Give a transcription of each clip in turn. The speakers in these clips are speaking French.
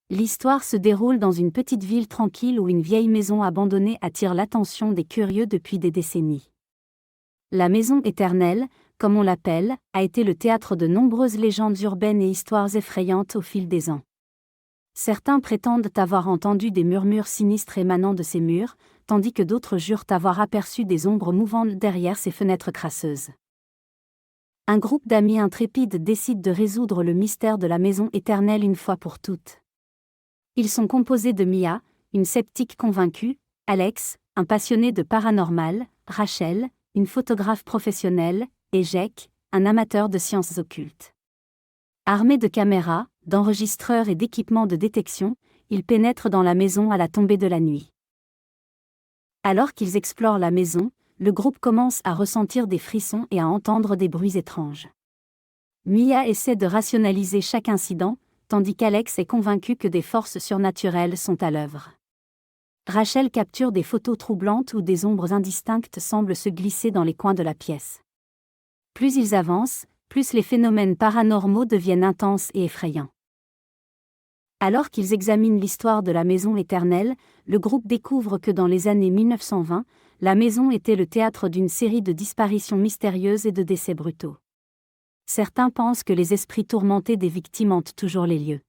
L'histoire se déroule dans une petite ville tranquille où une vieille maison abandonnée attire l'attention des curieux depuis des décennies. La maison éternelle, comme on l'appelle, a été le théâtre de nombreuses légendes urbaines et histoires effrayantes au fil des ans. Certains prétendent avoir entendu des murmures sinistres émanant de ces murs, tandis que d'autres jurent avoir aperçu des ombres mouvantes derrière ces fenêtres crasseuses. Un groupe d'amis intrépides décide de résoudre le mystère de la maison éternelle une fois pour toutes. Ils sont composés de Mia, une sceptique convaincue, Alex, un passionné de paranormal, Rachel, une photographe professionnelle, et Jake, un amateur de sciences occultes. Armés de caméras, d'enregistreurs et d'équipements de détection, ils pénètrent dans la maison à la tombée de la nuit. Alors qu'ils explorent la maison, le groupe commence à ressentir des frissons et à entendre des bruits étranges. Mia essaie de rationaliser chaque incident, tandis qu'Alex est convaincu que des forces surnaturelles sont à l'œuvre. Rachel capture des photos troublantes où des ombres indistinctes semblent se glisser dans les coins de la pièce. Plus ils avancent, plus les phénomènes paranormaux deviennent intenses et effrayants. Alors qu'ils examinent l'histoire de la maison éternelle, le groupe découvre que dans les années 1920, la maison était le théâtre d'une série de disparitions mystérieuses et de décès brutaux. Certains pensent que les esprits tourmentés des victimes hantent toujours les lieux.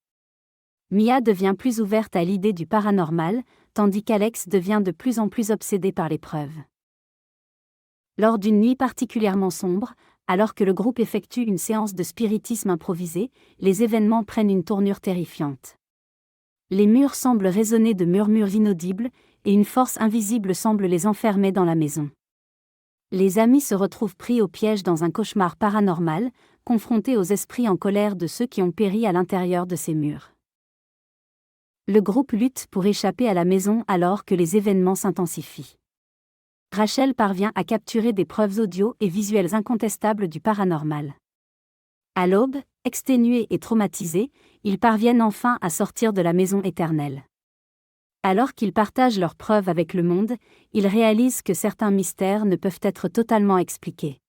Mia devient plus ouverte à l'idée du paranormal, tandis qu'Alex devient de plus en plus obsédé par les preuves. Lors d'une nuit particulièrement sombre, alors que le groupe effectue une séance de spiritisme improvisée, les événements prennent une tournure terrifiante. Les murs semblent résonner de murmures inaudibles, et une force invisible semble les enfermer dans la maison. Les amis se retrouvent pris au piège dans un cauchemar paranormal, confrontés aux esprits en colère de ceux qui ont péri à l'intérieur de ces murs. Le groupe lutte pour échapper à la maison alors que les événements s'intensifient. Rachel parvient à capturer des preuves audio et visuelles incontestables du paranormal. À l'aube, exténués et traumatisés, ils parviennent enfin à sortir de la maison éternelle. Alors qu'ils partagent leurs preuves avec le monde, ils réalisent que certains mystères ne peuvent être totalement expliqués.